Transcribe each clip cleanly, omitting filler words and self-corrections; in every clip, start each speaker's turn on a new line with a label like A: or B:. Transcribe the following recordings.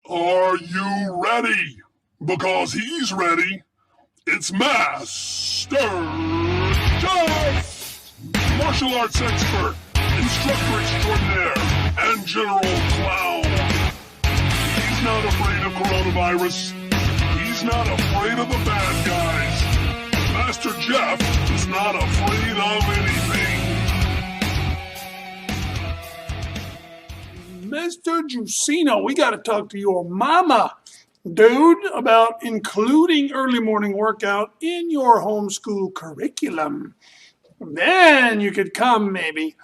A: Are you ready? Because he's ready. It's Master Jeff! Martial arts expert, instructor extraordinaire, and general clown. He's not afraid of coronavirus. He's not afraid of the bad guys. Master Jeff is not afraid of anything.
B: Mr. Jusino, we got to talk to your mama, dude, about including early morning workout in your homeschool curriculum. Then you could come, maybe.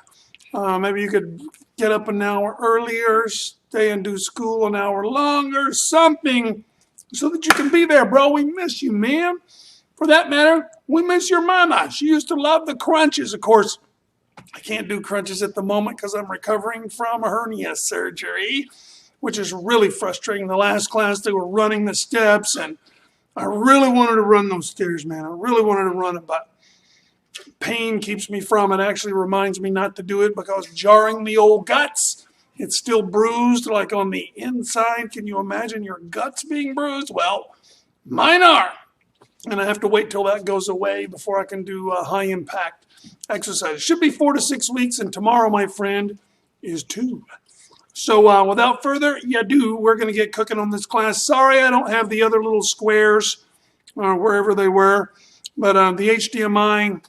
B: Maybe you could get up an hour earlier, stay and do school an hour longer, something, so that you can be there, bro. We miss you, man. For that matter, we miss your mama. She used to love the crunches. Of course, I can't do crunches at the moment because I'm recovering from a hernia surgery, which is really frustrating. The last class, they were running the steps, and I really wanted to run those stairs, man. I really wanted to run it, but pain keeps me from it. Actually reminds me not to do it because jarring the old guts. It's still bruised, like on the inside. Can you imagine your guts being bruised? Well, mine are. And I have to wait till that goes away before I can do high impact exercise. It should be 4 to 6 weeks, and tomorrow, my friend, is 2. So without further ado, we're going to get cooking on this class. Sorry I don't have the other little squares wherever they were, but the HDMI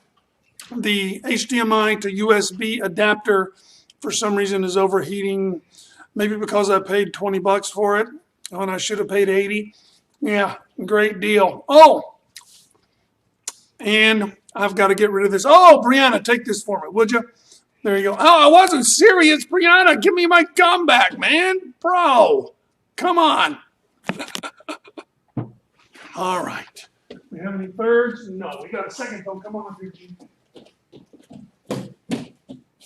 B: to USB adapter for some reason is overheating, maybe because I paid $20 for it when I should have paid $80. Yeah, great deal. Oh, and I've got to get rid of this. Oh, Brianna, take this for me, would you? There you go. Oh, I wasn't serious, Brianna. Give me my gum back, man. Bro, come on. All right. We have any thirds? No, we got a second though. Come on, Eugene.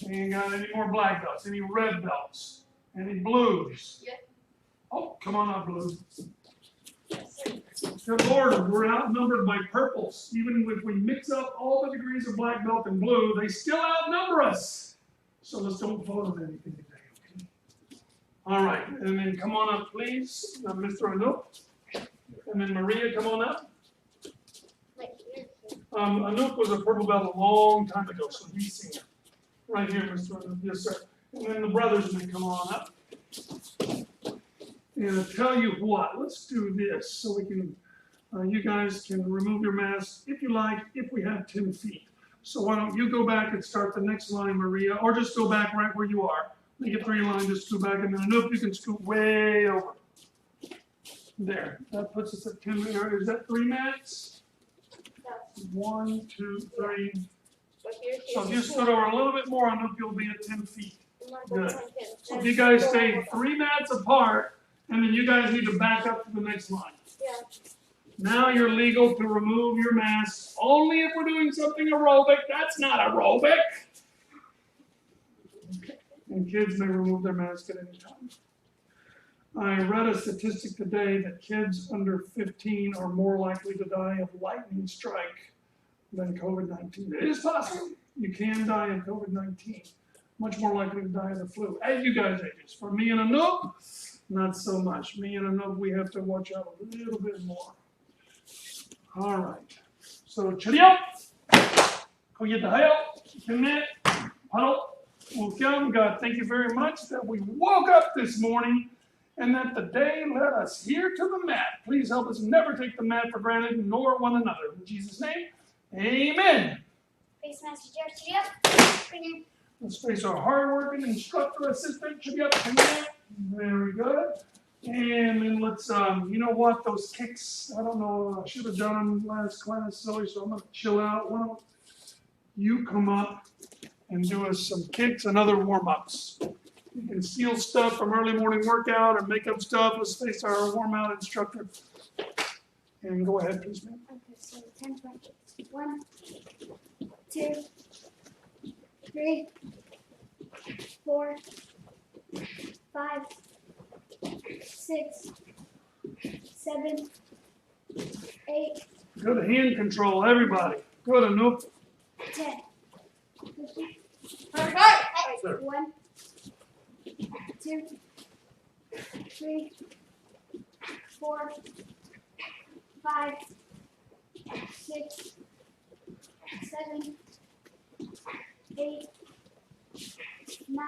B: Ain't got any more black belts, any red belts, any blues?
C: Yeah.
B: Oh, come on up, blues. Good Lord, we're outnumbered by purples. Even if we mix up all the degrees of black belt and blue, they still outnumber us. So let's don't vote on anything today, okay? All right, and then come on up, please, Mr. Anoop. And then Maria, come on up. Anoop was a purple belt a long time ago, so he's seen it. Right here, Mr. Anoop, yes, sir. And then the brothers may come on up. And I'll tell you what, let's do this so we can, you guys can remove your masks if you like, if we have 10 feet. So why don't you go back and start the next line, Maria, or just go back right where you are. Make it 3 lines, just go back, and then Anoop, you can scoot way over. There, that puts us at 10. Is that 3 mats? 1, 2, 3. So if you scoot over a little bit more, Anoop, you'll be at 10 feet. Good. So if you guys stay 3 mats apart, and then you guys need to back up to the next line.
C: Yeah.
B: Now you're legal to remove your mask only if we're doing something aerobic. That's not aerobic. And kids may remove their mask at any time. I read a statistic today that kids under 15 are more likely to die of lightning strike than COVID-19. It is possible. You can die of COVID-19. Much more likely to die of the flu. As you guys ages. For me and Anoop, not so much. Me and Anoop, we have to watch out a little bit more. All right. So, cheerio. Koyetahayo. Kenneth. Huddle. Welcome. God, thank you very much that we woke up this morning and that the day led us here to the mat. Please help us never take the mat for granted, nor one another. In Jesus' name, amen.
C: Face Master Jeff, cheerio.
B: Let's face our hard-working instructor assistant. Cheerio. Very good. And then let's, you know what, those kicks, I don't know, I should have done them last class, Zoe, so I'm going to chill out. Why don't you come up and do us some kicks and other warm-ups. You can steal stuff from early morning workout or make up stuff. Let's face our warm-out instructor. And go ahead, please, ma'am.
C: Okay, so 10 points. 1, 2, 3, 4, 5, 6, 7, 8.
B: Good hand control, everybody. Good, Anoop.
C: 10.
B: Sir.
C: 1, 2, 3, 4, 5, 6, 7, 8, 9,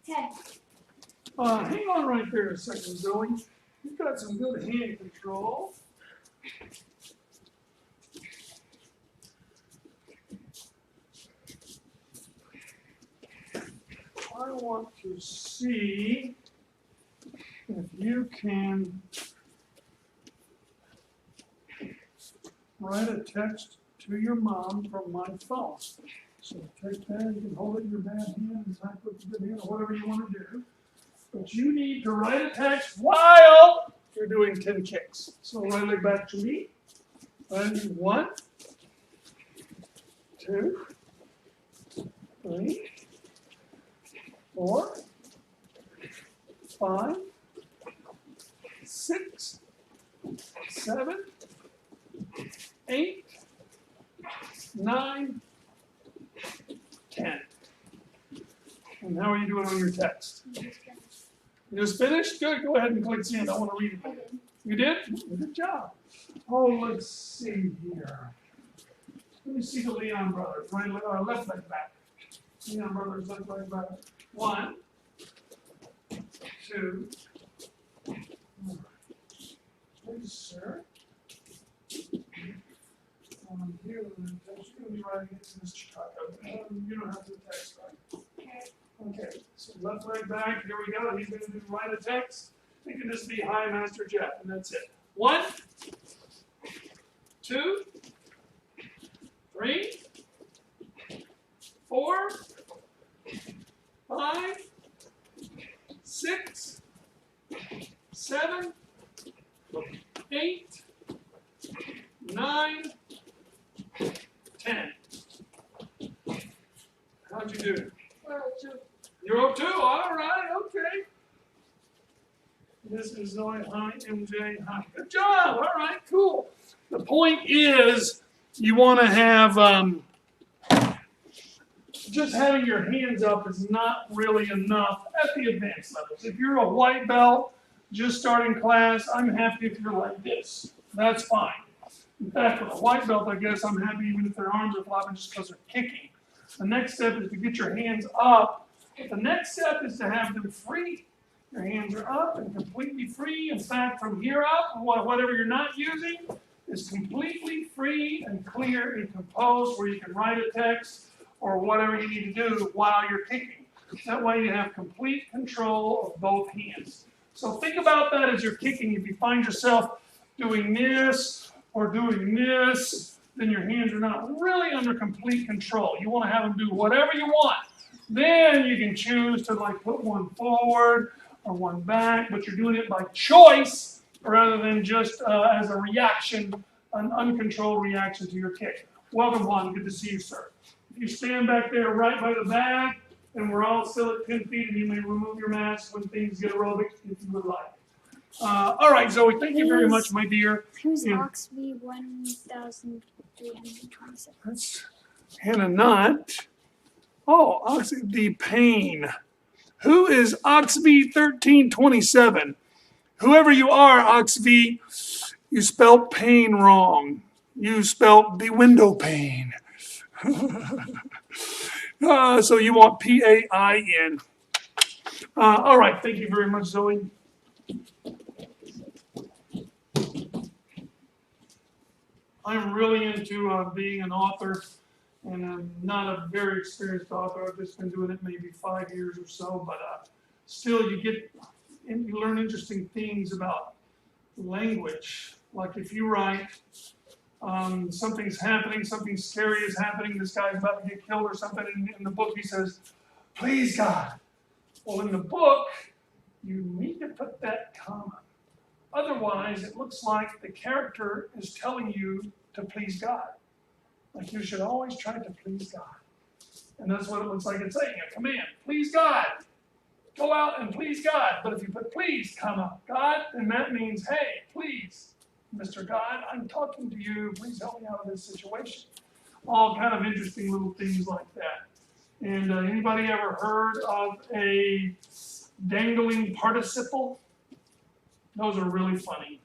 C: 10.
B: Hang on right there a second, Zoe. You've got some good hand control. I want to see if you can write a text to your mom from my phone. So take that, you can hold it in your bad hand and type with the good hand or whatever you want to do. But you need to write a text while you're doing 10 kicks. So right leg back to me. And 1, 2, 3, 4, 5, 6, 7, 8, 9, 10. And how are you doing on your text? You just finished? Good. Go ahead and click send. I want to read it. You did? Good job. Oh, let's see here. Let me see the Leon brothers. Right, left leg back. Leon brothers, left leg back. 1, 2. Please, sir. Here, you're going to be writing it to Mr. Chicago. You don't have to text, right? Okay, so left leg back. Here we go. He's going to write a text. It can just be hi, Master Jeff, and that's it. 1, 2, 3, 4, 5, 6, 7, 8, 9, 10. How'd you do? You're 02. All right. Okay. This is Zoe. Hi, MJ. Hi. Good job. All right. Cool. The point is, you want to have just having your hands up is not really enough at the advanced levels. If you're a white belt, just starting class, I'm happy if you're like this. That's fine. In fact, with a white belt, I guess I'm happy even if their arms are flopping just because they're kicking. The next step is to get your hands up. But the next step is to have them free. Your hands are up and completely free. In fact, from here up, whatever you're not using is completely free and clear and composed where you can write a text or whatever you need to do while you're kicking. That way you have complete control of both hands. So think about that as you're kicking. If you find yourself doing this or doing this, then your hands are not really under complete control. You want to have them do whatever you want. Then you can choose to like put one forward or one back, but you're doing it by choice rather than just as a reaction, an uncontrolled reaction to your kick. Welcome, Juan. Good to see you, sir. If you stand back there right by the bag, and we're all still at 10 feet, and you may remove your mask when things get aerobic if you would like. All right, Zoe, thank you very much, my dear.
C: Who's Oxby 1327?
B: That's Hannah Knott. Oh, Oxby Payne. Who is Oxby 1327? Whoever you are, Oxby, you spelled pain wrong. You spelled the window pane. So you want P-A-I-N. All right, thank you very much, Zoe. I'm really into being an author, and I'm not a very experienced author. I've just been doing it maybe 5 years or so, but still you learn interesting things about language. Like if you write, something's happening, something scary is happening, this guy's about to get killed or something, and in the book he says, please God. Well, in the book, you need to put that comma. Otherwise, it looks like the character is telling you to please God. Like you should always try to please God. And that's what it looks like it's saying, a command. Please God. Go out and please God. But if you put please, comma, God, then that means, hey, please, Mr. God, I'm talking to you. Please help me out of this situation. All kind of interesting little things like that. And anybody ever heard of a dangling participle? Those are really funny.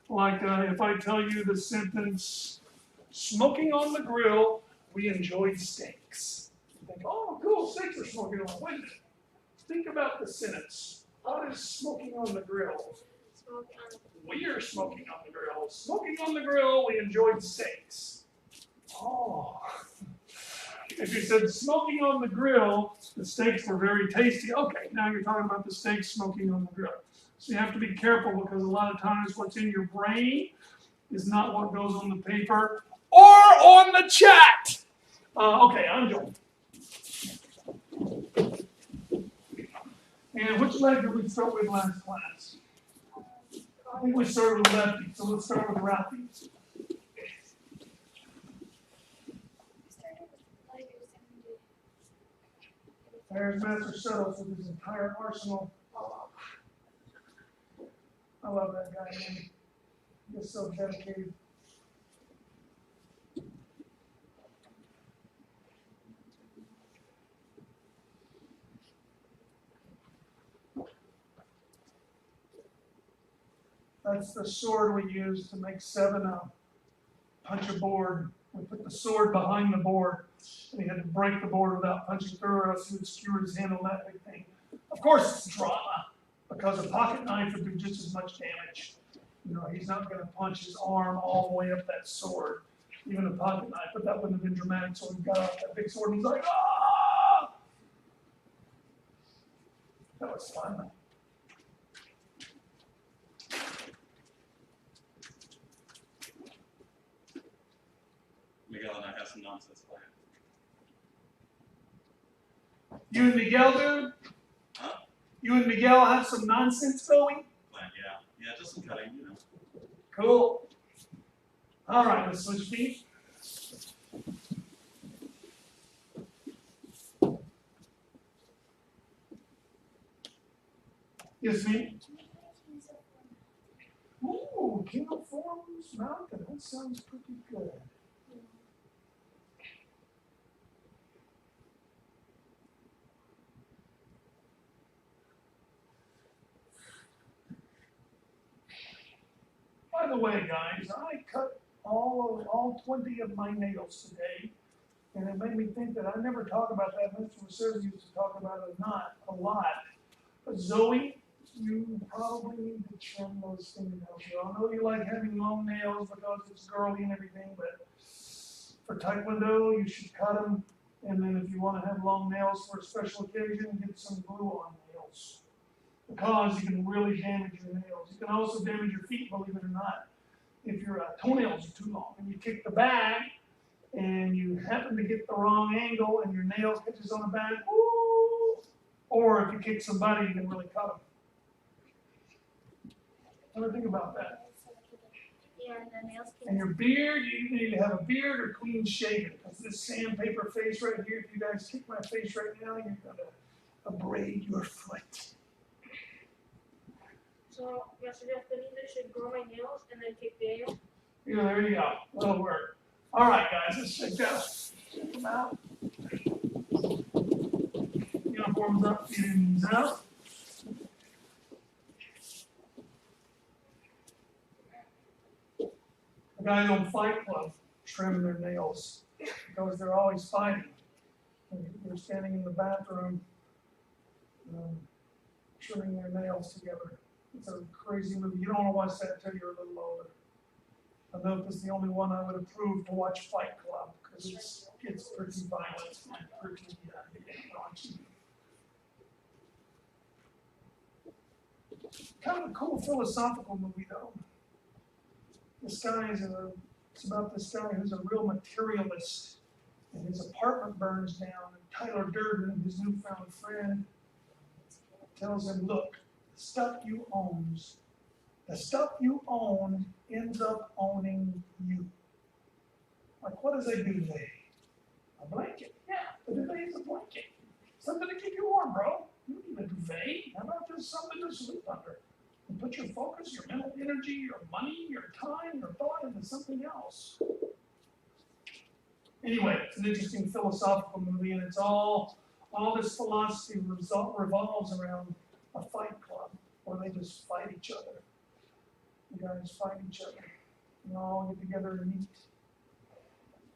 B: Like if I tell you the sentence, smoking on the grill, we enjoyed steaks. You think, oh, cool, steaks are smoking on. Wait a minute. Think about the sentence. What is smoking on the grill? We are smoking on the grill. Smoking on the grill, we enjoyed steaks. Oh. If you said smoking on the grill, the steaks were very tasty. Okay, now you're talking about the steaks smoking on the grill. So you have to be careful because a lot of times what's in your brain is not what goes on the paper or on the chat. Okay, I'm Joel. And which leg did we start with last class? I think we started with lefty, so let's start with righty. There's Master Settles with his entire arsenal. I love that guy, man. He's so dedicated. That's the sword we use to make 7 up. Punch a board. We put the sword behind the board. And he had to break the board without punching through, or else he would skewer his hand on that big thing. Of course, it's drama, because a pocket knife would do just as much damage. You know, he's not going to punch his arm all the way up that sword, even a pocket knife, but that wouldn't have been dramatic, so he got out that big sword and he's like, ah! That was fun.
D: Miguel and I have some nonsense planned.
B: You and Miguel, dude?
D: Huh?
B: You and Miguel have some nonsense going?
D: Planned, yeah. Yeah, just some cutting, you know.
B: Cool. All right, let's switch feet. Yes, me? Ooh, King of Forms Mountain. That sounds pretty good. By the way, guys, I cut all 20 of my nails today, and it made me think that I never talk about that. Mr. Reserve used to talk about it not a lot. But Zoe, you probably need to trim those fingernails. I know you like having long nails because it's girly and everything, but for Taekwondo, you should cut them. And then if you want to have long nails for a special occasion, get some glue-on nails. Because you can really damage your nails. You can also damage your feet, believe it or not. If your toenails are too long and you kick the bag and you happen to get the wrong angle and your nail catches on the bag, woo! Or if you kick somebody, you can really cut them. What do you think about that?
C: Yeah, and the nails can.
B: And your beard, you need to have a beard or clean shaven. Because this sandpaper face right here, if you guys kick my face right now, you're going to abrade your foot.
E: So, you're suggesting I should grow my nails and then take the nails?
B: Yeah, there you go. That'll work. All right, guys, let's check them out. Uniforms up, feet out. The guys on Fight Club trim their nails because they're always fighting. They're standing in the bathroom trimming their nails together. It's a crazy movie. You don't want to watch that until you're a little older. I know this is the only one I would approve to watch Fight Club because it's pretty violent and pretty raunchy. Kind of a cool philosophical movie though. This guy it's about this guy who's a real materialist and his apartment burns down and Tyler Durden, his newfound friend, tells him, look, the stuff you own ends up owning you. Like, what does they do today? A blanket. Yeah, a duvet is a blanket. Something to keep you warm, bro. You don't need a duvet. How about just something to sleep under? And put your focus, your mental energy, your money, your time, your thought into something else. Anyway, it's an interesting philosophical movie, and it's all this philosophy revolves around a fight club where they just fight each other. you guys fight each other. You all get together and eat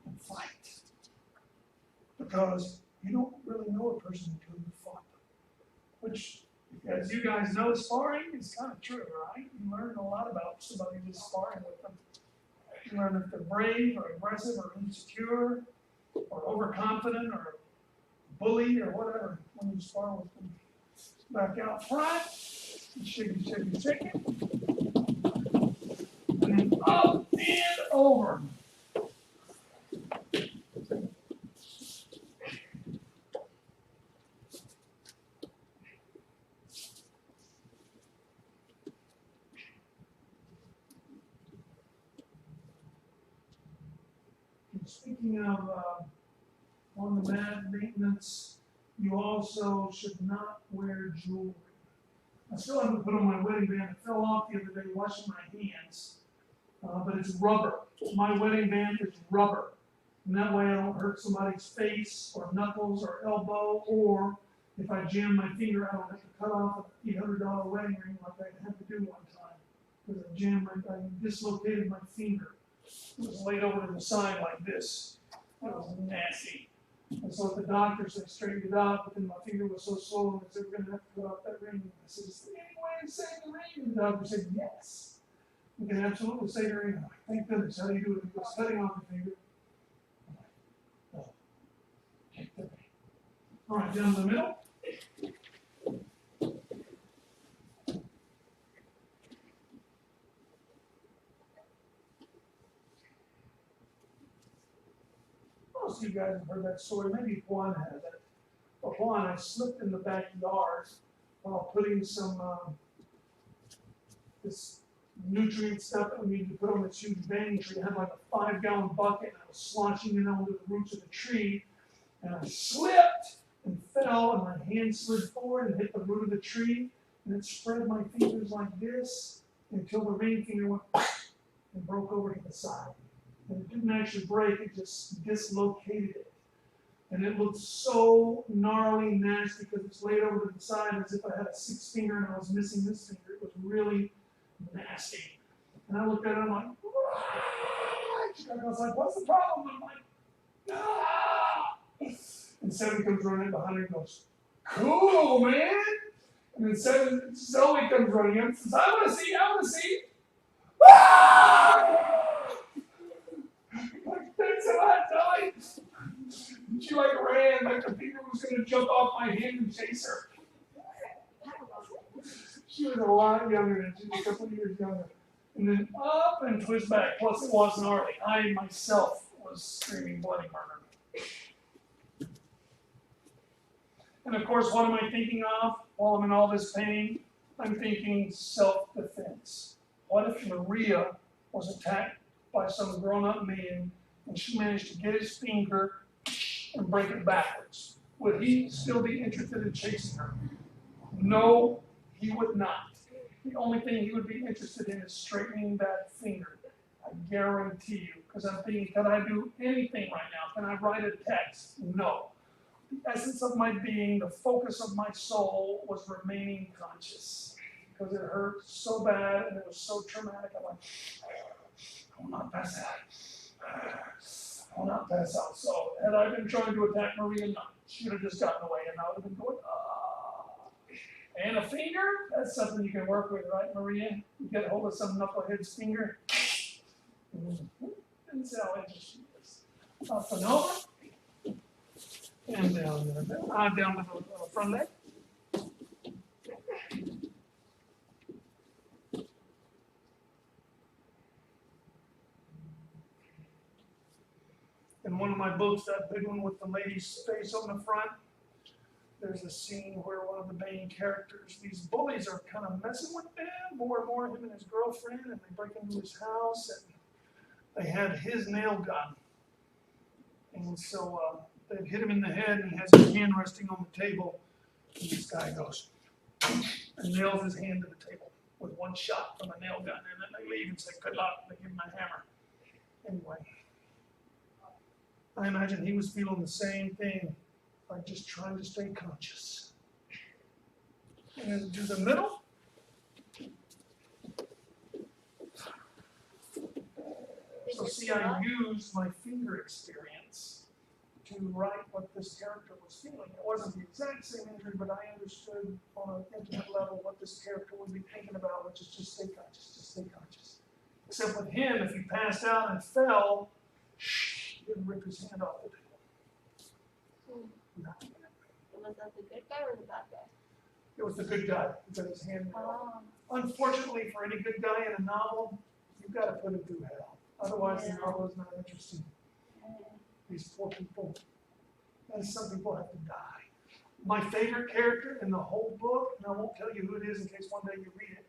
B: and fight. Because you don't really know a person until you fought them. Which, as you guys know, sparring is kind of true, right? You learn a lot about somebody just sparring with them. You learn if they're brave or aggressive or insecure or overconfident or bully or whatever when you spar with them. Back out front, shake it. And then up and over. Speaking of on the mat maintenance, you also should not wear jewelry. I still haven't put on my wedding band. It fell off the other day washing my hands, but it's rubber. My wedding band is rubber, and that way I don't hurt somebody's face or knuckles or elbow, or if I jam my finger, I don't have to cut off an $800 wedding ring like I had to do one time because I dislocated my finger. It was laid over to the side like this. It was nasty. And so at the doctors, they straightened it out, but then my finger was so swollen that they were going to have to cut off that ring. And I said, is there any way to save the ring? And the doctor said, yes. We can absolutely save the ring. I'm like, thank goodness. How do you do it? He goes, cutting off the finger. I'm like, oh, take the ring. All right, down the middle. Most of you guys have heard that story. Maybe Juan has it. But Juan, I slipped in the backyard while putting some this nutrient stuff that we need to put on this huge banyan tree. I had like a 5-gallon bucket, and I was sloshing it onto the roots of the tree, and I slipped and fell, and my hand slid forward and hit the root of the tree, and it spread my fingers like this until the ring finger went and broke over to the side. And it didn't actually break, it just dislocated it. And it looked so gnarly nasty because it's laid over to the side as if I had a 6th finger and I was missing this finger. It was really nasty. And I looked at it and I'm like, and I was like, what's the problem? And I'm like, ah! And Seven comes running behind her and goes, cool, man. And then Zoe comes running in and says, I want to see. Ah! Like, thanks a lot, Zoe. She like ran, like the finger was going to jump off my hand and chase her. She was a lot younger than she was, a couple of years younger. And then up and twist back. Plus it was gnarly. I myself was screaming bloody murder. And of course, what am I thinking of while I'm in all this pain? I'm thinking self-defense. What if Maria was attacked by some grown-up man and she managed to get his finger and break it backwards? Would he still be interested in chasing her? No, he would not. The only thing he would be interested in is straightening that finger. I guarantee you. Because I'm thinking, can I do anything right now? Can I write a text? No. The essence of my being, the focus of my soul was remaining conscious. Because it hurt so bad and it was so traumatic. I'm like, I will not pass out. I will not pass out. So had I been trying to attack Maria, no. She would have just gotten away and I would have been going, And a finger, that's something you can work with, right, Maria? You get hold of some knucklehead's finger. And see how interesting she is. Up and over. And down there. Down to the front leg. In one of my books, that big one with the lady's face on the front, there's a scene where one of the main characters, these bullies are kind of messing with him more and more, him and his girlfriend, and they break into his house, and they had his nail gun. And so they hit him in the head, and he has his hand resting on the table, and this guy goes and nails his hand to the table with one shot from a nail gun, and then they leave and say, good luck, and they give him a hammer. Anyway, I imagine he was feeling the same thing, like just trying to stay conscious. And then do the middle. see, I used my finger experience to write what this character was feeling. It wasn't the exact same injury, but I understood on an intimate level what this character would be thinking about, which is just stay conscious, just stay conscious. Except with him, if he passed out and fell, he didn't rip his hand off the table. No.
C: Was that the good guy or the bad guy?
B: It was the good guy who got his hand off.
C: Oh.
B: Unfortunately, for any good guy in a novel, you've got to put him through hell. Otherwise,
C: Yeah.
B: the novel is not interesting. These poor people, and some people have to die. My favorite character in the whole book, and I won't tell you who it is in case one day you read it,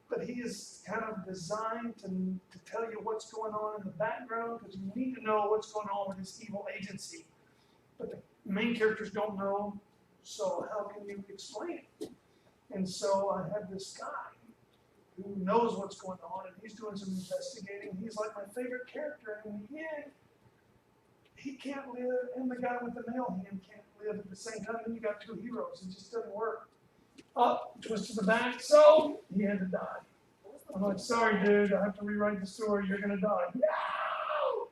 B: but he is kind of designed to tell you what's going on in the background, because you need to know what's going on with this evil agency. But the main characters don't know, so how can you explain it? And so I have this guy who knows what's going on, and he's doing some investigating. He's like my favorite character, and in the end, he can't live, and the guy with the nail hand can't live at the same time. Then you got two heroes. It just doesn't work. Up, twist to the back, so he had to die. I'm like, sorry, dude, I have to rewrite the story. You're gonna die. No!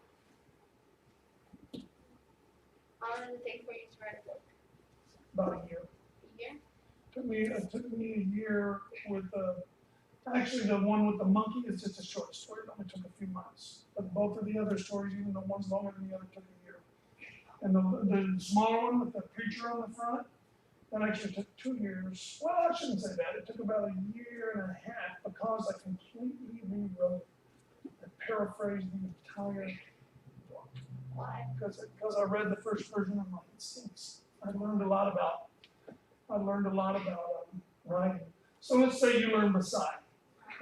C: How long did it take for you to write a book?
B: About a year.
C: A year?
B: It took me a year with actually the one with the monkey is just a short story. It only took a few months. But both of the other stories, even the one's longer than the other, took a year. And the smaller one with the preacher on the front, that actually took 2 years. Well, I shouldn't say that. It took about a year and a half because I completely rewrote and paraphrased the entire book.
C: Why?
B: Because I read the first version of my instincts. I learned a lot about writing. So let's say you learn Messiah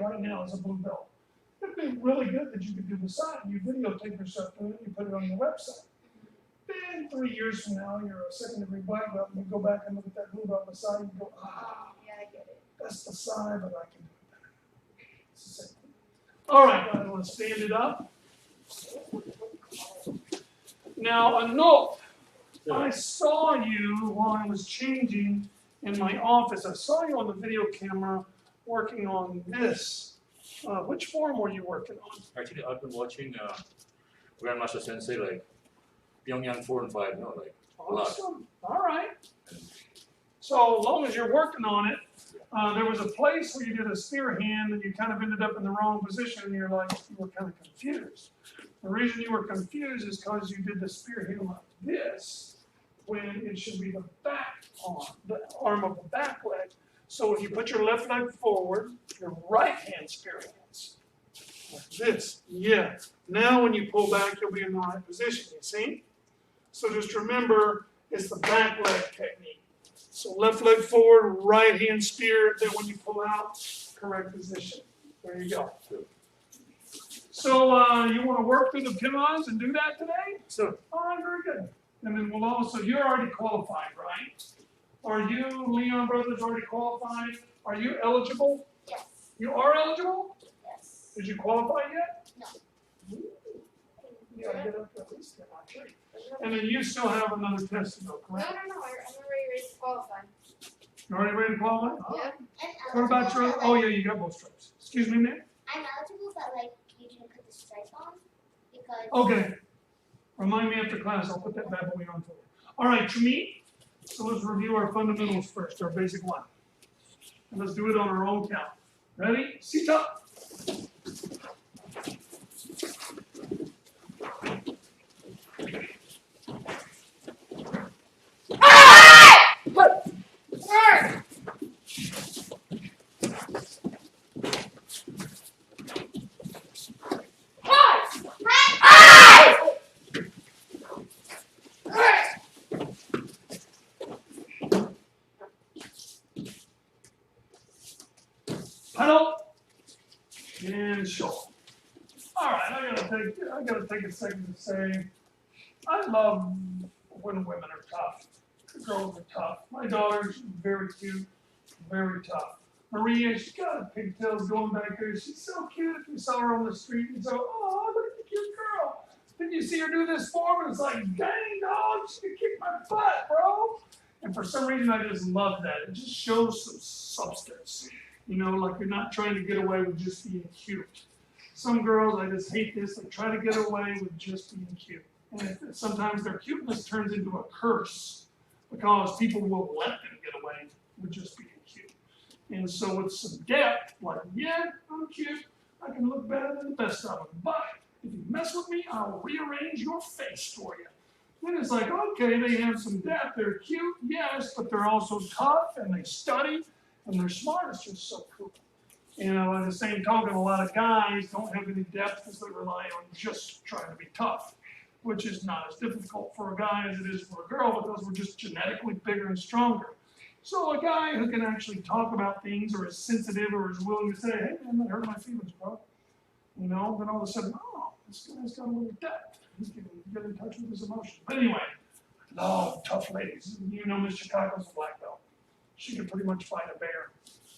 B: right now as a blue belt. It'd be really good that you could do Messiah. You videotape yourself doing it, you put it on your website. Then 3 years from now, you're a second-degree black belt, and you go back and look at that blue belt Messiah, and you go,
C: Yeah, I get it.
B: that's Messiah, but I can do it better. It's the same thing. All right, I want to stand it up. Now, a note. I saw you while I was changing in my office. I saw you on the video camera working on this. Which form were you working on?
F: Actually, I've been watching Grandmaster Sensei like Pyongyang 4 and 5, you know, like a lot.
B: Awesome. All right. So as long as you're working on it, there was a place where you did a spear hand and you kind of ended up in the wrong position and you were kind of confused. The reason you were confused is because you did the spear hand like this when it should be the back arm, the arm of the back leg. So if you put your left leg forward, your right hand spear hands. Like this. Yeah. Now when you pull back, you'll be in the right position, you see? So just remember, it's the back leg technique. So left leg forward, right hand spear, then when you pull out, correct position. There you go. So you want to work through the pimons and do that today?
F: So,
B: All right, very good. And then we'll also, you're already qualified, right? Are you, Leon Brothers, already qualified? Are you eligible?
C: Yes.
B: You are eligible?
C: Yes.
B: Did you qualify yet?
C: No.
B: Yeah, get up to at least get my tree. And then you still have another test to go,
C: No,
B: correct?
C: I'm already ready to qualify.
B: You already ready to qualify? All
C: Yeah.
B: right. What about your, oh yeah, you got both stripes. Excuse me, Nick?
G: I'm eligible, but like you didn't put the stripe on because.
B: Okay. Remind me after class, I'll put that bad boy on for you. All right, Trumit. So let's review our fundamentals first, our basic one. And let's do it on our own count. Ready? Sit up. Pedal and show. All right, I gotta take a second to say, I love when women are tough. The girls are tough. My daughter's very cute, very tough. Maria, she's got her pigtails going back there. She's so cute. If you saw her on the street, you'd say, oh, look at the cute girl. Then you see her do this form, and it's like, dang, dog, she could kick my butt, bro. And for some reason, I just love that. It just shows some substance. You know, like you're not trying to get away with just being cute. Some girls, I just hate this, they try to get away with just being cute. And sometimes their cuteness turns into a curse because people will let them get away with just being cute. And so with some depth, like, yeah, I'm cute, I can look better than the best of them, but if you mess with me, I'll rearrange your face for you. And it's like, okay, they have some depth, they're cute, yes, but they're also tough, and they study, and they're smart. It's just so cool. You know, at the same token, a lot of guys don't have any depth because they rely on just trying to be tough, which is not as difficult for a guy as it is for a girl because we're just genetically bigger and stronger. So a guy who can actually talk about things or is sensitive or is willing to say, hey man, that hurt my feelings, bro. You know, then all of a sudden, oh, this guy's got a little depth. He's getting get in touch with his emotions. But anyway, love tough ladies. You know Miss Chicago's a black belt. She could pretty much fight a bear.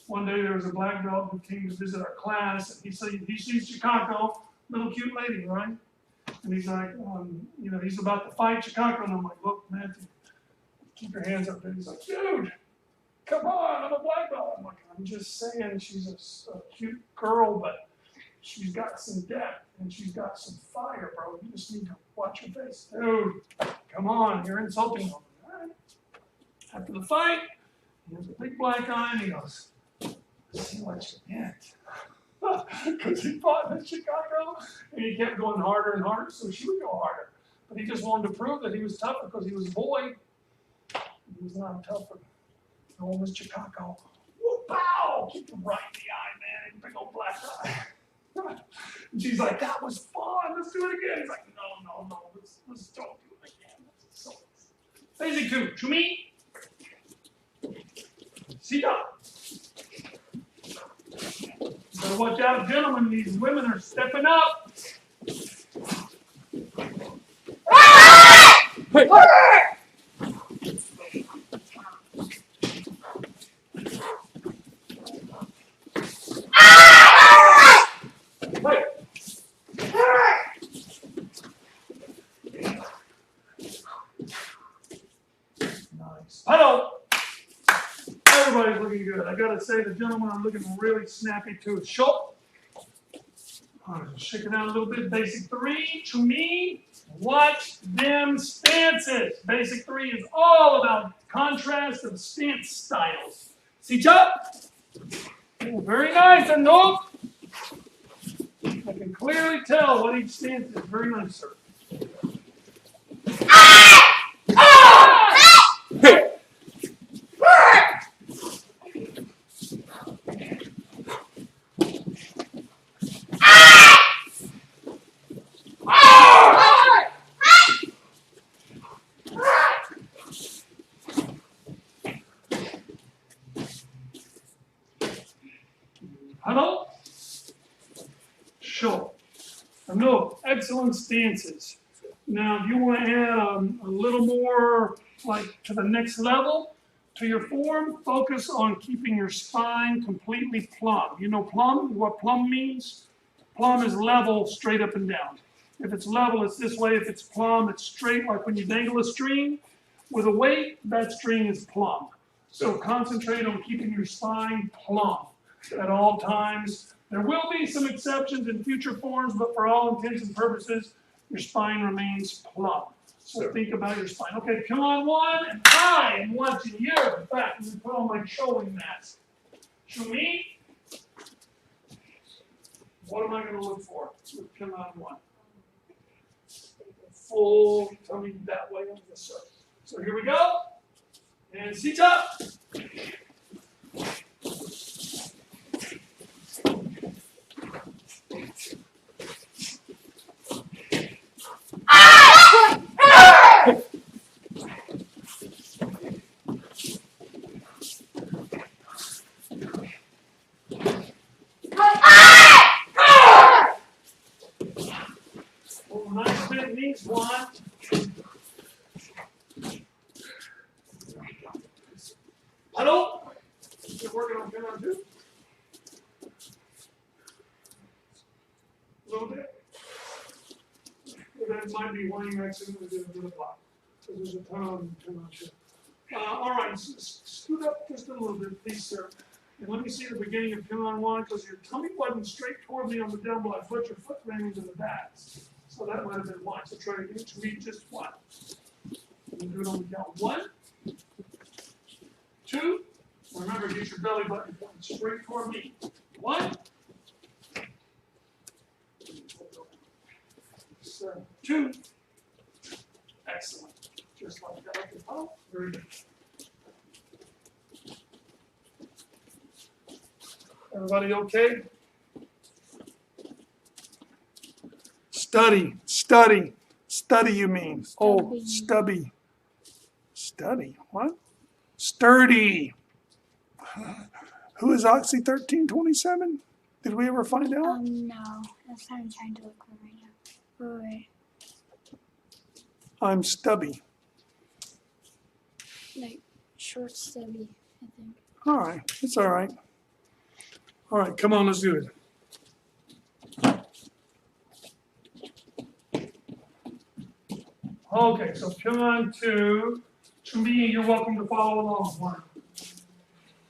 B: One day there was a black belt who came to visit our class, and he sees Chicago, little cute lady, right? And he's like, you know, he's about to fight Chicago, and I'm like, look, Matthew, keep your hands up. And he's like, dude, come on, I'm a black belt. I'm like, I'm just saying she's a cute girl, but she's got some depth, and she's got some fire, bro. You just need to watch your face. Dude, come on, you're insulting them. All right. After the fight, he has a big black eye, and he goes, see what you get. Because he fought in Chicago, and he kept going harder and harder, so she would go harder. But he just wanted to prove that he was tougher because he was a boy. He was not tougher. No, Miss Chicago. Whoop, pow! Kicked him right in the eye, man. Big old black eye. And she's like, that was fun. Let's do it again. He's like, no. Let's don't do it again. So, basic 2. To me, sit up. Better watch out, gentlemen. These women are stepping up. Hey. Nice. Hello. Everybody's looking good. I gotta say, the gentlemen are looking really snappy too. Short. Shake it out a little bit. Basic 3, to me, watch them stances. Basic 3 is all about contrast of stance styles. Sit up. Very nice. And no. I can clearly tell what each stance is. Very nice, sir. Hey. Hello? Sure. No, excellent stances. Now, if you want to add a little more, like, to the next level to your form, focus on keeping your spine completely plumb. You know plumb? What plumb means? Plumb is level, straight up and down. If it's level, it's this way. If it's plumb, it's straight, like when you dangle a string. With a weight, that string is plumb. So concentrate on keeping your spine plumb at all times. There will be some exceptions in future forms, but for all intents and purposes, your spine remains plumb. So think about your spine. Okay, come on, one, and I am watching you. In fact, let me put on my showing mask. To me, what am I going to look for? Come on, one. Full tummy that way on this side. So here we go. And sit up. Oh, nice big knees, one. Hello? You're working on camera too? A little bit. That might be why you accidentally did a bit of block. Because there's a ton of them too much. All right, scoot up just a little bit, please, sir. And let me see the beginning of Pyongyang 1, because your tummy wasn't straight toward me on the down below, but your foot ran into the back. So that might have been 1. So try to get to me just 1. You do it on the count. 1, 2. Remember, get your belly button pointed straight toward me. 1. So 2. Excellent. Just like that. Okay. Oh, very good. Everybody okay? Study, study, study you mean. Oh, stubby. Study, what? Sturdy. Who is Oxy 1327? Did we ever find out?
G: No. That's what I'm trying to look for right now. Wait.
B: I'm stubby.
G: Like, short stubby, I think.
B: All right, it's all right. All right, come on, let's do it. Okay, so Pyongyang 2. To me, you're welcome to follow along. 1.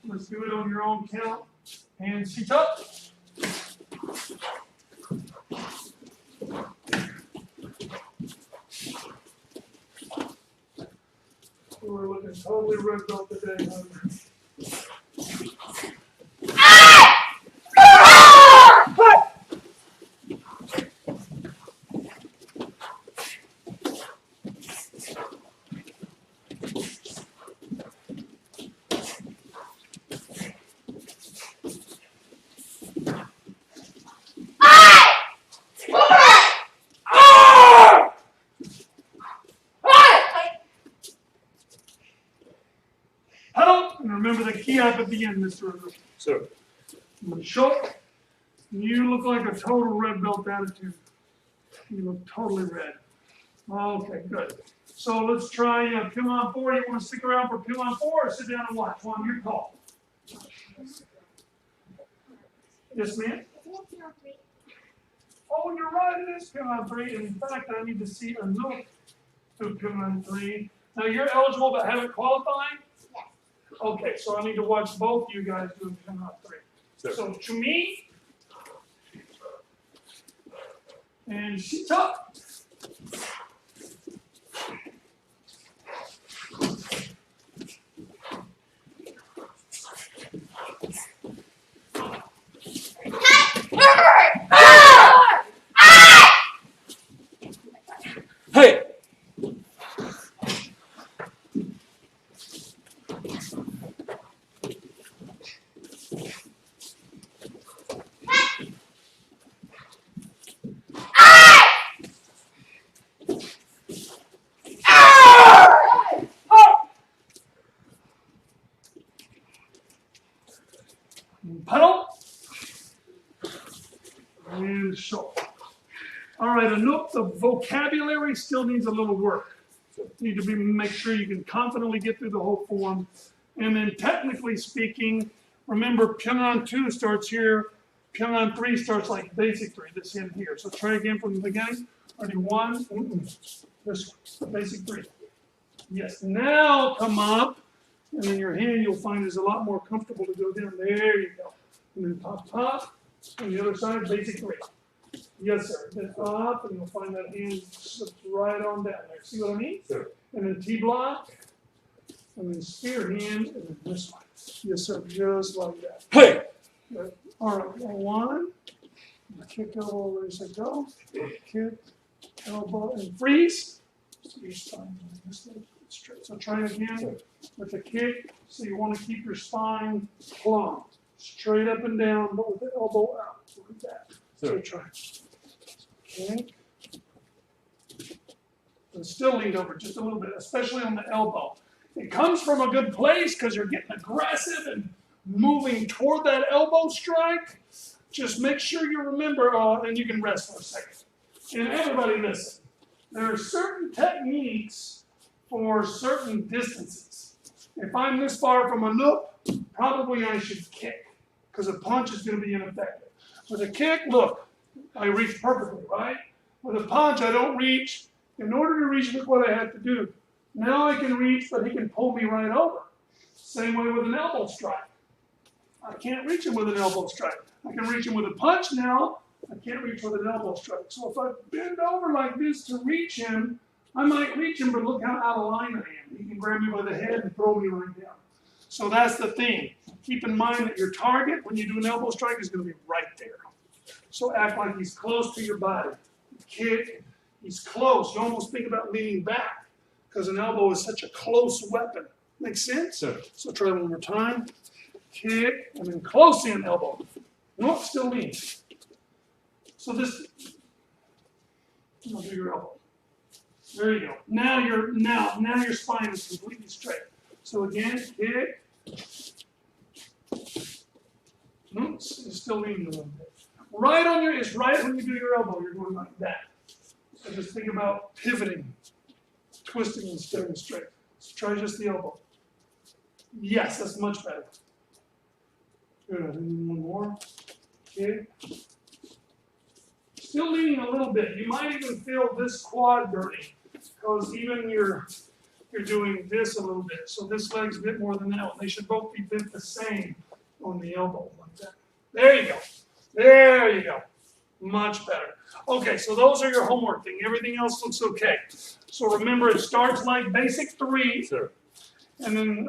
B: Let's do it on your own count. And seat up. We're looking totally red belt today, honey. Huddle, and remember the key up at the end, Mr. River.
F: Sir.
B: Short. You look like a total red belt attitude. You look totally red. Okay, good. So let's try Pyongyang 4. You want to stick around for Pyongyang 4 or sit down and watch? One, your call. Yes, ma'am? Oh, you're right, it is Pyongyang 3. And in fact, I need to see a note to Pyongyang 3. Now, you're eligible but haven't qualified?
G: Yes.
B: Okay, so I need to watch both you guys do Pyongyang 3.
F: Sir.
B: So, to me, and she's up.
F: Hey!
B: Pedal. And show. All right, Anoop, the vocabulary still needs a little work. You need to make sure you can confidently get through the whole form. And then technically speaking, remember Pyongyang 2 starts here. Pyongyang 3 starts like basic 3, this end here. So try again from the beginning. Ready, 1, this one, basic 3. Yes, now come up. And then your hand you'll find is a lot more comfortable to go down. There you go. And then pop. On the other side, basic 3. Yes, sir. Then up, and you'll find that hand slips right on down there. See what I mean?
F: Sure.
B: And then T-block, and then spear hand, and then this one. Yes, sir. Just like that.
F: Hey!
B: Good. All right. 1. Kick elbow, ready, set, go. Kick, elbow, and freeze. So your spine is straight. So try again with the kick. So you want to keep your spine plumb. Straight up and down, but with the elbow out. Like that. So try. Okay. And still lean over just a little bit, especially on the elbow. It comes from a good place because you're getting aggressive and moving toward that elbow strike. Just make sure you remember, and you can rest for a second. And everybody listen. There are certain techniques for certain distances. If I'm this far from a nook, probably I should kick because a punch is going to be ineffective. With a kick, look, I reach perfectly, right? With a punch, I don't reach. In order to reach, look what I have to do. Now I can reach, but he can pull me right over. Same way with an elbow strike. I can't reach him with an elbow strike. I can reach him with a punch now. I can't reach with an elbow strike. So if I bend over like this to reach him, I might reach him, but look how out of line I am. He can grab me by the head and throw me right down. So that's the thing. Keep in mind that your target when you do an elbow strike is going to be right there. So act like he's close to your body. Kick, he's close. You almost think about leaning back because an elbow is such a close weapon. Make sense?
F: Sir.
B: So try one more time. Kick, and then close in elbow. Nope, still lean. So this, I'll do your elbow. There you go. Now your spine is completely straight. So again, kick. Oops, it's still leaning a little bit. It's right when you do your elbow, you're going like that. So just think about pivoting, twisting and staying straight. So try just the elbow. Yes, that's much better. Good, and then one more. Kick. Still leaning a little bit. You might even feel this quad burning because even you're doing this a little bit. So this leg's a bit more than that one. They should both be bent the same on the elbow like that. There you go. There you go. Much better. Okay, so those are your homework thing. Everything else looks okay. So remember, it starts like basic 3.
F: Sir.
B: And then,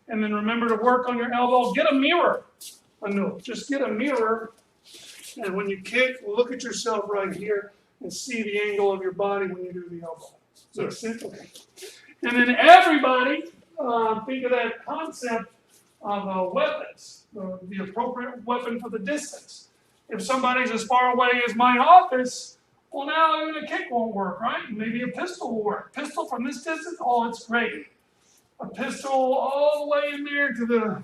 B: and then remember to work on your elbow. Get a mirror. No, just get a mirror. And when you kick, look at yourself right here and see the angle of your body when you do the elbow. Makes sense? Okay. And then everybody, think of that concept of weapons, the appropriate weapon for the distance. If somebody's as far away as my office, well, now even a kick won't work, right? Maybe a pistol will work. Pistol from this distance, oh, it's great. A pistol all the way in there to the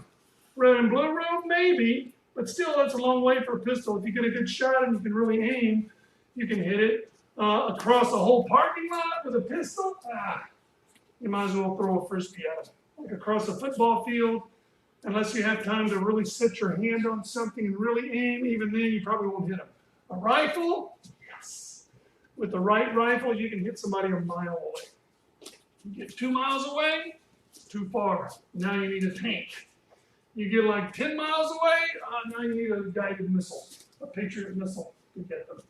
B: red and blue room, maybe, but still, that's a long way for a pistol. If you get a good shot and you can really aim, you can hit it across a whole parking lot with a pistol. You might as well throw a frisbee at it. Like across a football field, unless you have time to really set your hand on something and really aim, even then you probably won't hit them. A rifle, yes. With the right rifle, you can hit somebody a mile away. You get 2 miles away, it's too far. Now you need a tank. You get like 10 miles away, now you need a guided missile, a Patriot missile to get them.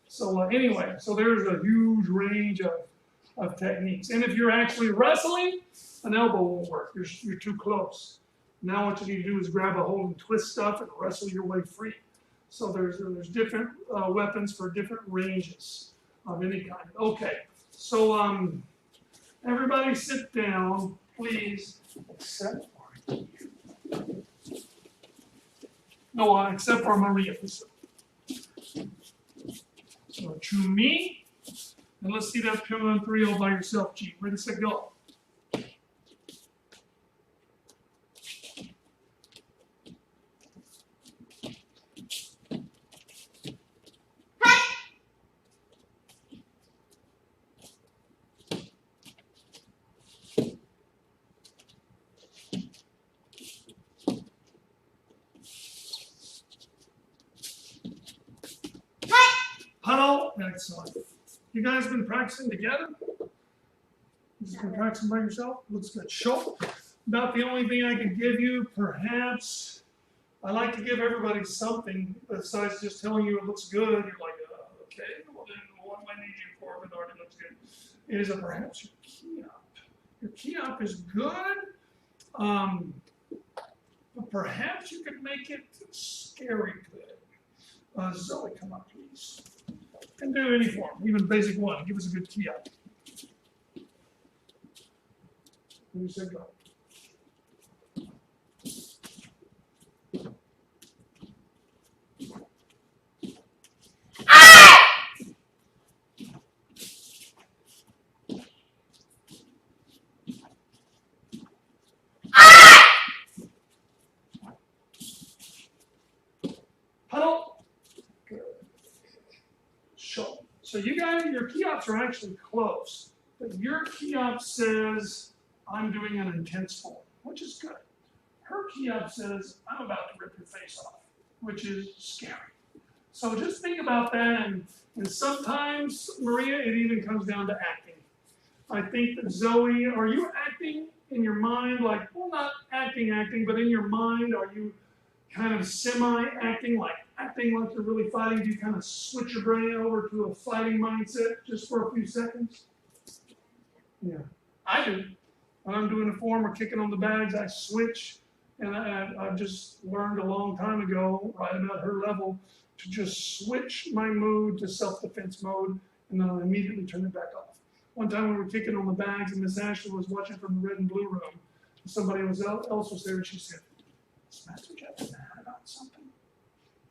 B: So anyway, so there's a huge range of techniques. And if you're actually wrestling, an elbow won't work. You're too close. Now what you need to do is grab a hold and twist stuff and wrestle your way free. So there's different weapons for different ranges of any kind. Okay, so everybody sit down, please, except for Maria. So to me, and let's see that coming on 3 all by yourself, G. Ready, set, go. Huddle, excellent. You guys been practicing together? You just been practicing by yourself? Looks good. Show. About the only thing I can give you, perhaps, I like to give everybody something besides just telling you it looks good. You're like, okay, well then what do I need you for if it already looks good? Is perhaps your key up. Your key up is good, but perhaps you could make it scary good. Zoe, come on, please. Can do any form, even basic one. Give us a good key up. You said go. Huddle. Good. So you guys, your key ups are actually close, but your key up says, I'm doing an intense form, which is good. Her key up says, I'm about to rip your face off, which is scary. So just think about that, and sometimes, Maria, it even comes down to acting. I think that Zoe, are you acting in your mind, like, well, not acting, but in your mind, are you kind of semi-acting, like acting like you're really fighting? Do you kind of switch your brain over to a fighting mindset just for a few seconds? Yeah, I do. When I'm doing a form or kicking on the bags, I switch, and I've just learned a long time ago, right about her level, to just switch my mood to self-defense mode, and then I'll immediately turn it back off. One time we were kicking on the bags, and Miss Ashley was watching from the red and blue room. Somebody else was there, and she said, "Is Master Jeff mad about something?"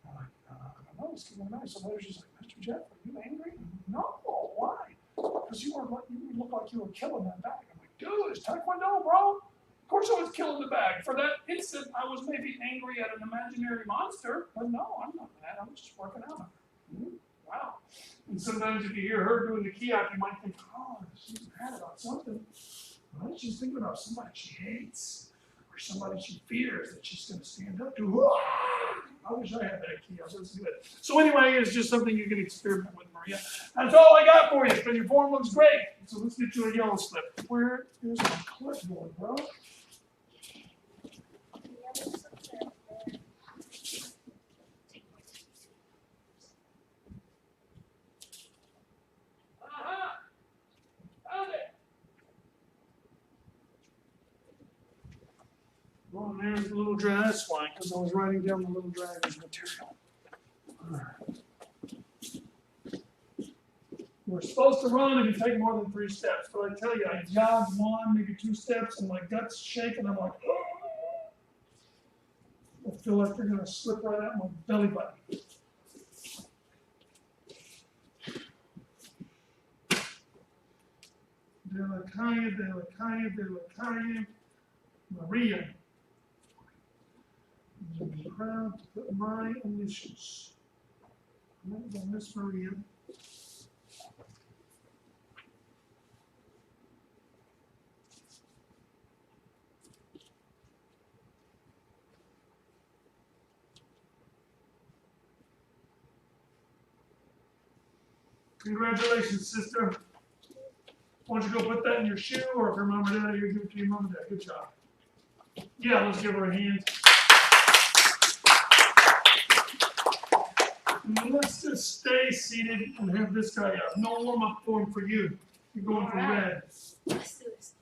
B: I'm like, "I don't know, he's giving mad." So later she's like, "Master Jeff, are you angry?" "No, why?" "Because you look like you were killing that bag." I'm like, "Dude, it's Taekwondo, bro. Of course I was killing the bag. For that instant, I was maybe angry at an imaginary monster, but no, I'm not mad. I'm just working out." Wow. And sometimes if you hear her doing the key out, you might think, "Oh, she's mad about something." Well, she's thinking about somebody she hates or somebody she fears that she's going to stand up to. I wish I had that key. I was good. So anyway, it's just something you can experiment with, Maria. That's all I got for you. But your form looks great. So let's get you a yellow slip. Where is my clipboard, bro? Well, there's the little dragon. That's fine, because I was writing down the little dragon's material. All right. We're supposed to run if you take more than 3 steps, but I tell you, I jogged 1, maybe 2 steps, and my gut's shaking. I'm like, oh. I feel like they're going to slip right out my belly button. Delakaya, Maria. I'm proud to put my initials. Miss Maria. Congratulations, sister. Why don't you go put that in your shoe, or if your mom or dad here, give it to your mom and dad. Good job. Yeah, let's give her a hand. And let's just stay seated and have this guy up. No warm-up form for you. You're going for red.
E: Let's do this.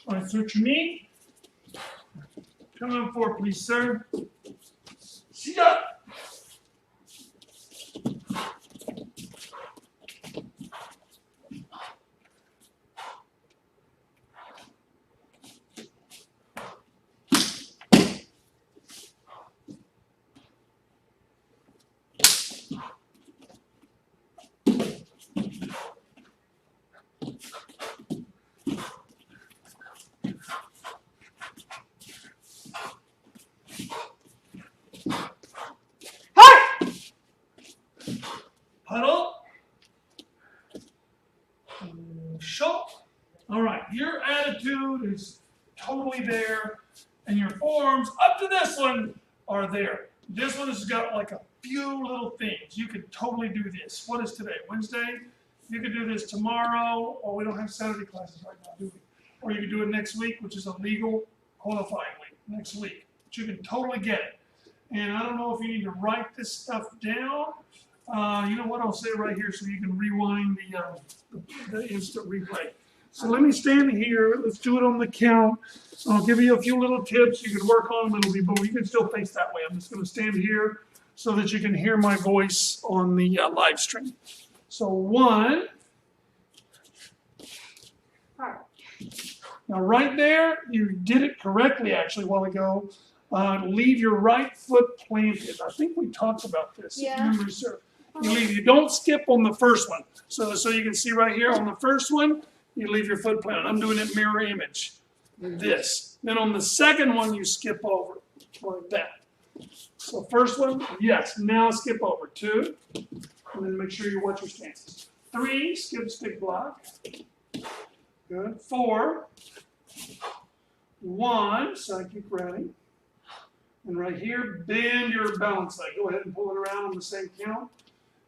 B: All right, search your knee. Come on forward, please, sir. Sit up. Huddle. Shut. All right, your attitude is totally there, and your forms up to this one are there. This one has got like a few little things. You could totally do this. What is today? Wednesday? You could do this tomorrow, or we don't have Saturday classes right now, do we? Or you could do it next week, which is a legal qualifying week, next week. But you can totally get it. And I don't know if you need to write this stuff down. You know what, I'll say right here so you can rewind the instant replay. So let me stand here. Let's do it on the count. I'll give you a few little tips. You can work on them. It'll be, but you can still face that way. I'm just going to stand here so that you can hear my voice on the live stream. So 1. Now right there, you did it correctly actually a while ago. Leave your right foot planted. I think we talked about this.
E: Yeah.
B: Memory serves. You don't skip on the first one. So you can see right here on the first one, you leave your foot planted. I'm doing it mirror image. This. Then on the second one, you skip over like that. So first one, yes. Now skip over. 2. And then make sure you watch your stances. 3, skip stick block. Good. 4. 1, psychic ready. And right here, bend your balance leg. Go ahead and pull it around on the same count.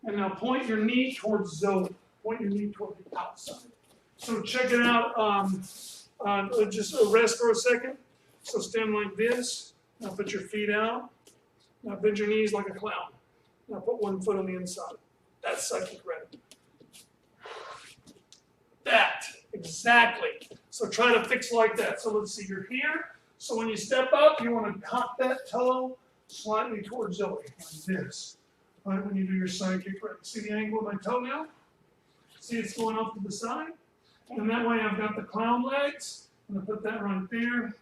B: And now point your knee towards Zoe. Point your knee toward the outside. So check it out. Just rest for a second. So stand like this. Now put your feet out. Now bend your knees like a clown. Now put one foot on the inside. That's psychic ready. That, exactly. So try to fix like that. So let's see, you're here. So when you step up, you want to cock that toe slightly towards Zoe, like this. Right, when you do your side kick ready. See the angle of my toe now? See it's going off to the side? And that way I've got the clown legs. I'm going to put that right there.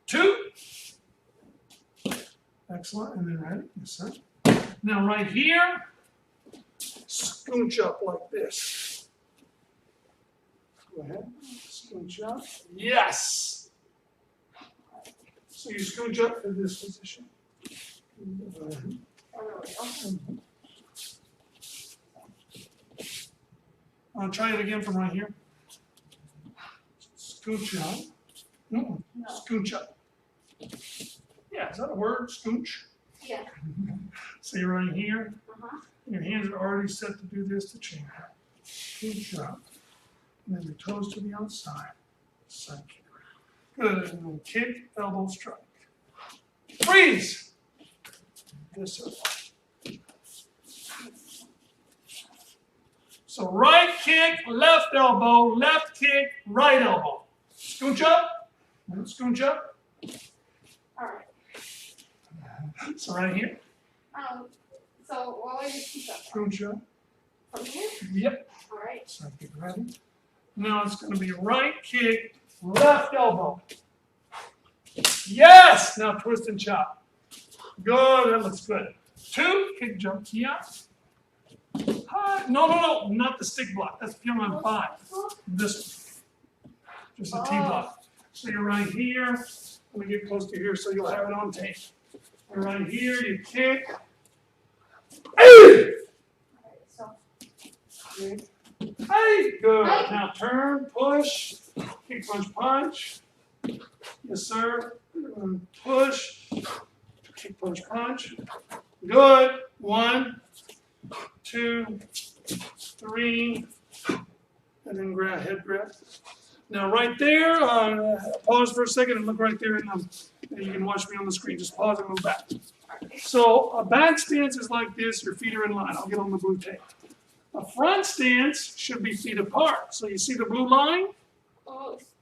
B: 2. Excellent. And then ready? Yes, sir. Now right here, scooch up like this. Go ahead. Scooch up. Yes. So you scooch up to this position. I'll try it again from right here. Scooch up. No. Scooch up. Yeah, is that a word? Scooch?
C: Yeah.
B: So you're right here.
C: Uh-huh.
B: Your hands are already set to do this to chain. Scooch up. And then your toes to the outside. Side kick. Good. And then kick, elbow, strike. Freeze! This circle. So right kick, left elbow, left kick, right elbow. Scooch up. Scooch up.
C: All right.
B: So right here.
C: So what would you keep up?
B: Scooch up.
C: From here?
B: Yep.
C: All right.
B: Side kick ready. Now it's going to be right kick, left elbow. Yes! Now twist and chop. Good. That looks good. 2, kick jump here. Hi. No, not the stick block. That's Pyongyang 5. This one. Just a T block. So you're right here. Let me get close to here so you'll have it on tape. You're right here. You kick. Hey!
C: So
B: Hey! Good. Now turn, push, kick, punch, punch. Yes, sir. Push, kick, punch, punch. Good. 1, 2, 3, and then grab, head grab. Now right there, pause for a second and look right there, and you can watch me on the screen. Just pause and move back. So a back stance is like this. Your feet are in line. I'll get on the blue tape. A front stance should be feet apart. So you see the blue line?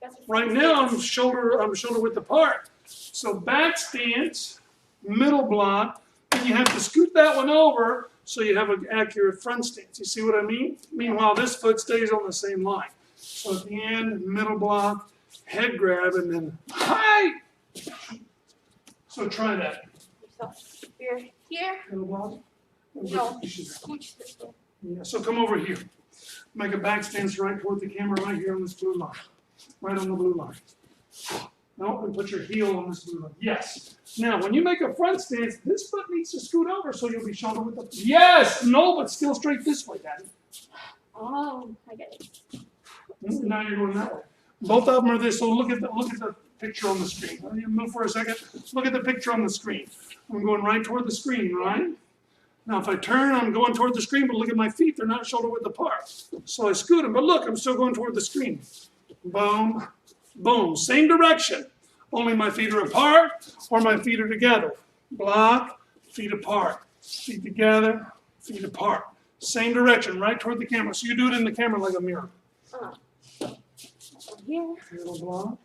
C: that's
B: Right now I'm shoulder width apart. So back stance, middle block, and you have to scoot that one over so you have an accurate front stance. You see what I mean? Meanwhile, this foot stays on the same line. So at the end, middle block, head grab, and then hi. So try that.
C: So you're here.
B: Middle block.
C: No, scooch this way.
B: Yeah, so come over here. Make a back stance right toward the camera right here on this blue line. Right on the blue line. No, and put your heel on this blue line. Yes. Now, when you make a front stance, this foot needs to scoot over so you'll be shoulder width up. Yes! No, but still straight this way, Daddy.
C: Oh, I get it.
B: Now you're going that way. Both of them are this, so look at the picture on the screen. Move for a second. Look at the picture on the screen. I'm going right toward the screen, right? Now, if I turn, I'm going toward the screen, but look at my feet. They're not shoulder width apart. So I scoot them, but look, I'm still going toward the screen. Boom, boom. Same direction. Only my feet are apart or my feet are together. Block, feet apart. Feet together, feet apart. Same direction, right toward the camera. So you do it in the camera like a mirror.
C: Here.
B: Middle block.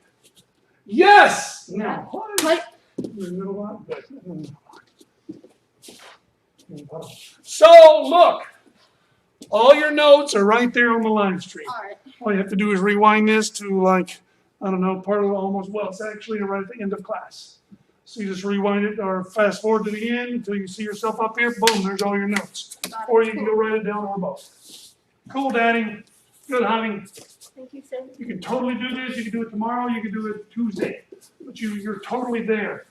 B: Yes! Now,
C: Like,
B: middle block. Good. So look, all your notes are right there on the live stream.
C: all right.
B: All you have to do is rewind this to like, I don't know, part of almost, well, it's actually right at the end of class. So you just rewind it or fast forward to the end until you see yourself up here. Boom, there's all your notes. Or you can go write it down or both. Cool, Daddy. Good, honey.
C: Thank you, sir.
B: You can totally do this. You can do it tomorrow. You can do it Tuesday. But you're totally there.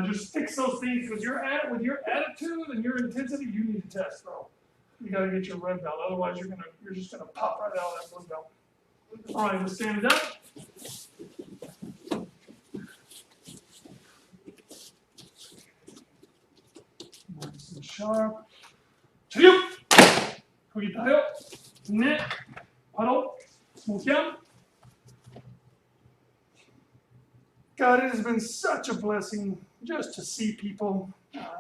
B: Just fix those things because you're at it with your attitude and your intensity. You need to test, bro. You got to get your red belt. Otherwise, you're just gonna pop right out of that blue belt. All right, let's stand it up. sharp. Cheerio. Cookie tayo. Net. Puddle. Smoke yum. God, it has been such a blessing just to see people.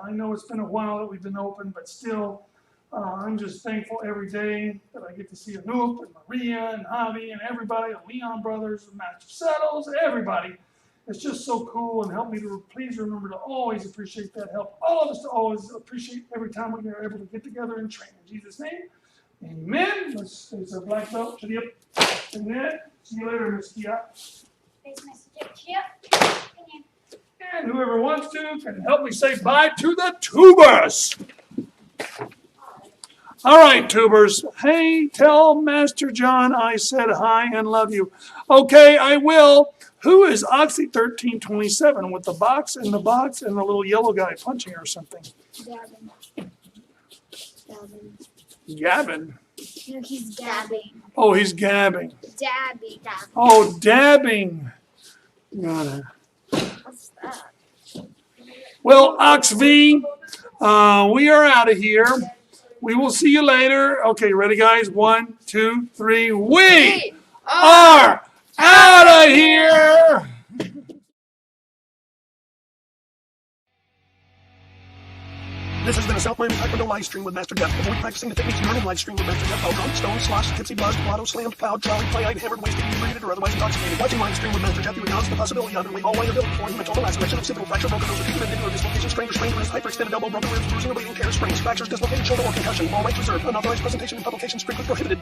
B: I know it's been a while that we've been open, but still, I'm just thankful every day that I get to see Anoop and Maria and Javi and everybody, the Leon brothers, and Master Settles, everybody. It's just so cool, and help me to please remember to always appreciate that. Help all of us to always appreciate every time we are able to get together and train. In Jesus' name, amen. There's a black belt. To the up. Amen. See you later, Miss Kia.
G: Thanks, Mr. Chip.
B: And whoever wants to can help me say bye to the tubers. All right, tubers. Hey, tell Master John I said hi and love you. Okay, I will. Who is Oxy 1327 with the box and the little yellow guy punching or something? Gavin.
G: No, he's dabbing.
B: Oh, he's gabbing.
G: Dabbing.
B: Oh, dabbing. Got it.
G: What's that?
B: Well, Ox V, we are out of here. We will see you later. Okay, ready, guys? 1, 2, 3. We are out of here.
H: This has been a South Miami Taekwondo live stream with Master Jeff. Avoid practicing the techniques during live stream with Master Jeff. While drunk, stoned, sloshed, tipsy, buzzed, blotto, slammed, plowed, trolley, play-eyed, hammered, wasted, inebriated, or otherwise intoxicated. Watching live stream with Master Jeff, you acknowledge the possibility of and waive all liability for mental laceration, occipital fracture, broken nose, acute mandibular dislocation, strained wrist, hyperextended elbow, broken ribs, bruising, or bleeding, tears, sprains, fractures, dislocated shoulder, or concussion. All rights reserved. Unauthorized presentation and publication strictly prohibited.